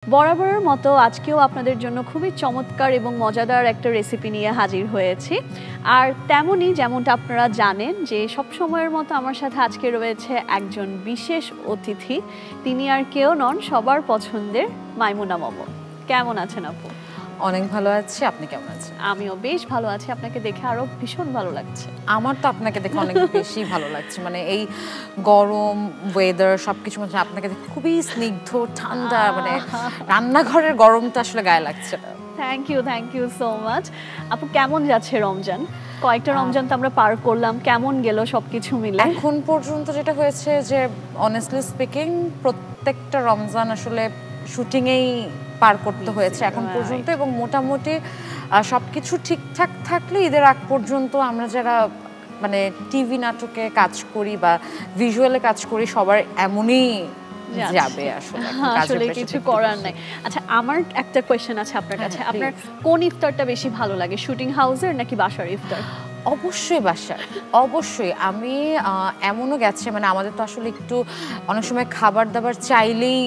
বরাবরের মতো আজকেও আপনাদের জন্য খুবই চমৎকার এবং মজাদার একটা রেসিপি নিয়ে হাজির হয়েছি। আর তেমনই যেমনটা আপনারা জানেন যে সব সময়ের মতো আমার সাথে আজকে রয়েছে একজন বিশেষ অতিথি। তিনি আর কেউ নন, সবার পছন্দের মাইমুনা মোমো। কেমন আছেন আপু? অনেক ভালো আছি, আপনি কেমন আছেন? আমিও বেশ ভালো আছি, আপনাকে দেখে আরো ভীষণ ভালো লাগছে। আমার তো আপনাকে দেখে অনেক বেশি ভালো লাগছে, মানে এই গরম ওয়েদার সবকিছু মধ্যে আপনাকে দেখে খুবই স্নিগ্ধ ঠান্ডা, মানে রান্নাঘরের গরমটা আসলে গায়ে লাগছে। Thank you so much. আপু কেমন যাচ্ছে রমজান? কয়েকটা রমজান তো আমরা পার করলাম, কেমন গেল সবকিছু মিলে? এখন পর্যন্ত যেটা হয়েছে যে অনেস্টলি স্পিকিং প্রত্যেকটা রমজান আসলে শুটিংয়েই পার করতে হয়েছে এখন পর্যন্ত, এবং মোটামুটি সবকিছু ঠিকঠাক থাকলে ঈদের আগ পর্যন্ত আমরা যারা মানে টিভি নাটকে কাজ করি বা ভিজুয়ালে কাজ করি সবার এমনই যাবে আসলে কিছু করার নাই। আচ্ছা, আমার একটা কোয়েশ্চেন আছে আপনার কাছে। আপনার কোন ইফতারটা বেশি ভালো লাগে, শুটিং হাউসের নাকি বাসার ইফতার? অবশ্যই বাসার, অবশ্যই। আমি এমনও গেছে, মানে আমাদের তো আসলে একটু অনেক সময় খাবার দাবার চাইলেই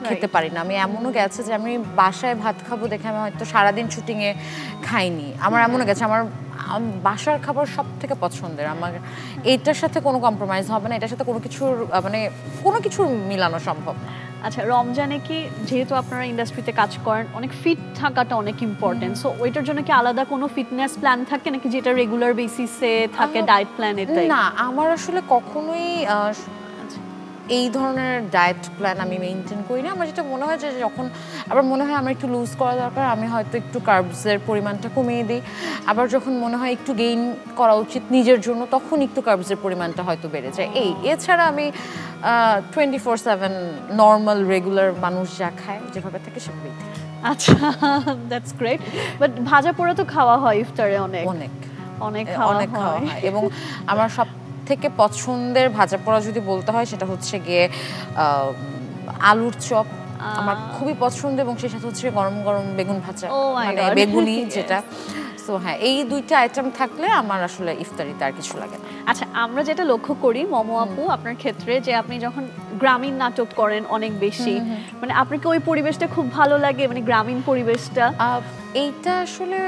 খেতে পারি না। আমি এমনও গেছে যে আমি বাসায় ভাত খাবো দেখে আমি হয়তো সারাদিন শুটিংয়ে খাইনি। আমার এমনও গেছে, আমার বাসার খাবার সব থেকে পছন্দের। আমার এইটার সাথে কোনো কম্প্রোমাইজ হবে না, এটার সাথে কোনো কিছুর মানে কোনো কিছুর মিলানো সম্ভব না। আচ্ছা, রমজানে কি, যেহেতু আপনারা ইন্ডাস্ট্রিতে কাজ করেন, অনেক ফিট থাকাটা অনেক ইম্পর্টেন্ট, সো ওইটার জন্য কি আলাদা কোনো ফিটনেস প্ল্যান থাকে নাকি যেটা রেগুলার বেসিসে থাকে ডায়েট প্ল্যান? এটাই না, আমার আসলে কখনোই এই ধরনের ডায়েট প্ল্যান আমি মেনটেন করি না। আমার যেটা মনে হয় যে যখন আবার মনে হয় আমার একটু লুজ করা দরকার, আমি হয়তো একটু কার্বসের পরিমাণটা কমিয়ে দিই। আবার যখন মনে হয় একটু গেইন করা উচিত নিজের জন্য, তখন একটু কার্বসের পরিমাণটা হয়তো বেড়ে যায়। এছাড়া আমি 24/7 নর্মাল রেগুলার মানুষ যা খায় যেভাবে থাকে সেভাবেই থাকি। আচ্ছা, দ্যাটস গ্রেট। বাট ভাজা পোড়া তো খাওয়া হয় ইফতারে অনেক অনেক অনেক খাওয়া হয়। এবং আমার সব থেকে পছন্দের ভাজা পোড়া যদি বলতে হয় সেটা হচ্ছে গিয়ে আলুর চপ আমার খুবই পছন্দ, এবং সেই সাথে হচ্ছে গরম গরম বেগুন ভাজা, মানে বেগুনি যেটা। সো হ্যাঁ, এই দুইটা আইটেম থাকলে আমার আসলে ইফতারিতে আর কিছু লাগে না। আচ্ছা, আমরা যেটা লক্ষ্য করি মোমো আপু আপনার ক্ষেত্রে, যে আপনি যখন গ্রামীণ নাটক করেন অনেক বেশি, মানে আপনাকে ওই পরিবেশটা খুব ভালো লাগে, মানে গ্রামীণ পরিবেশটা? এইটা আসলে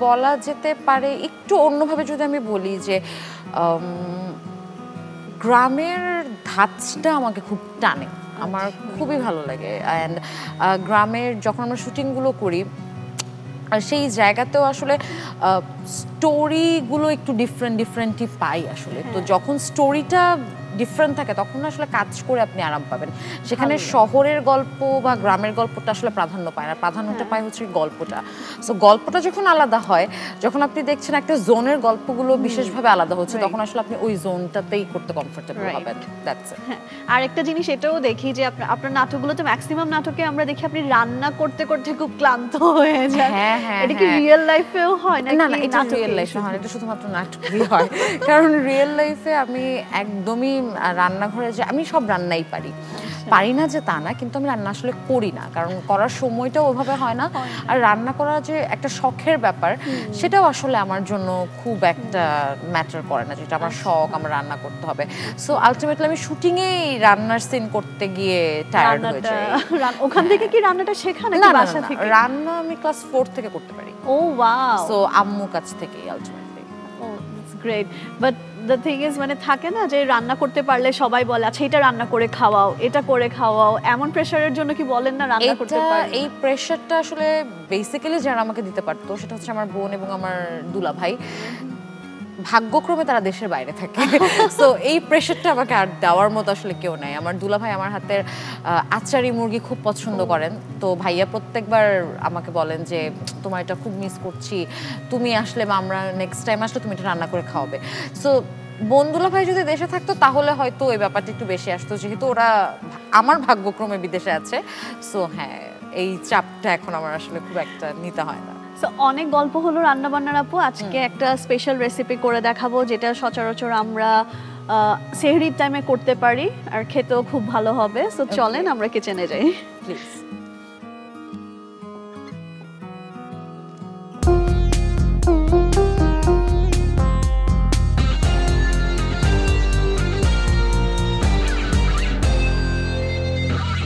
বলা যেতে পারে একটু অন্যভাবে যদি আমি বলি যে গ্রামের ধাঁচটা আমাকে খুব টানে, আমার খুবই ভালো লাগে। অ্যান্ড গ্রামের যখন আমরা শুটিংগুলো করি সেই জায়গাতেও আসলে স্টোরিগুলো একটু ডিফারেন্টই পাই আসলে। তো যখন স্টোরিটা ডিফারেন্ট থাকে তখন আসলে কাজ করে আপনি আরাম পাবেন। সেখানে শহরের গল্প বা গ্রামের গল্পটা আসলে প্রাধান্য পায় না, প্রাধান্যটা পায় হচ্ছে গল্পটা। সো গল্পটা যখন আলাদা হয়, যখন আপনি দেখছেন একটা জোনের গল্পগুলো বিশেষভাবে আলাদা হচ্ছে, তখন আসলে আপনি ওই জোনটাতেই করতে কমফোর্টেবল হবেন। That's it. আর একটা জিনিস এটাও দেখি যে আপনার নাটকগুলোতে ম্যাক্সিমাম নাটকে আমরা দেখি আপনি রান্না করতে করতে খুব ক্লান্ত হয়ে যান। এটা কি রিয়েল লাইফেও হয় নাকি? না, এটা রিয়েল লাইফে হয় না, এটা শুধুমাত্র নাটকেই হয়। কারণ রিয়েল লাইফে আমি একদমই রান্নাঘরে যে আমি সব রান্নাই পারি না যে তা না, কিন্তু আমি রান্না আসলে করি না, কারণ করার সময়টা ওভাবে হয় না। আর রান্না করা যে একটা শখের ব্যাপার, সেটাও আসলে আমার জন্য খুব একটা ম্যাটার করে না, যেটা আমার শখ আমার রান্না করতে হবে। সো আলটিমেটলি আমি শুটিংয়েই রান্নার সিন করতে গিয়ে টায়ার্ড হয়ে যাই। ওখান থেকে কি রান্নাটা শেখা নাকি বাসা থেকে? রান্না আমি ক্লাস 4 থেকে করতে পারি। ও ওয়াও! সো আম্মু কাছ থেকেই ultimately. Oh that's great. But the thing is, মানে থাকে না যে রান্না করতে পারলে সবাই বলে আচ্ছা এটা রান্না করে খাওয়াও, এটা করে খাওয়াও, এমন প্রেশারের জন্য কি বলেন না রান্না করতে পারলে? এই প্রেশারটা আসলে বেসিক্যালি যারা আমাকে দিতে পারতো সেটা হচ্ছে আমার বোন এবং আমার দুলা ভাই। ভাগ্যক্রমে তারা দেশের বাইরে থাকে, সো এই প্রেশারটা আমাকে আর দেওয়ার মতো আসলে কেউ নাই। আমার দুলা ভাই আমার হাতের আচারি মুরগি খুব পছন্দ করেন, তো ভাইয়া প্রত্যেকবার আমাকে বলেন যে তোমার এটা খুব মিস করছি, তুমি আসলে বা আমরা নেক্সট টাইম আসলে তুমি এটা রান্না করে খাওয়াবে। সো বন্ধুলা ভাই যদি দেশে থাকতো তাহলে হয়তো ওই ব্যাপারটা একটু বেশি আসতো, যেহেতু ওরা আমার ভাগ্যক্রমে বিদেশে আছে। সো হ্যাঁ, এই চাপটা এখন আমার আসলে খুব একটা নিতে হয় না। অনেক গল্প হলো রান্না বান্নার আপু, আজকে একটা স্পেশাল রেসিপি করে দেখাবো যেটা সচরাচর আমরা সেহরির টাইমে করতে পারি আর খেতেও খুব ভালো হবে। সো চলেন আমরা কিচেনে যাই প্লিজ।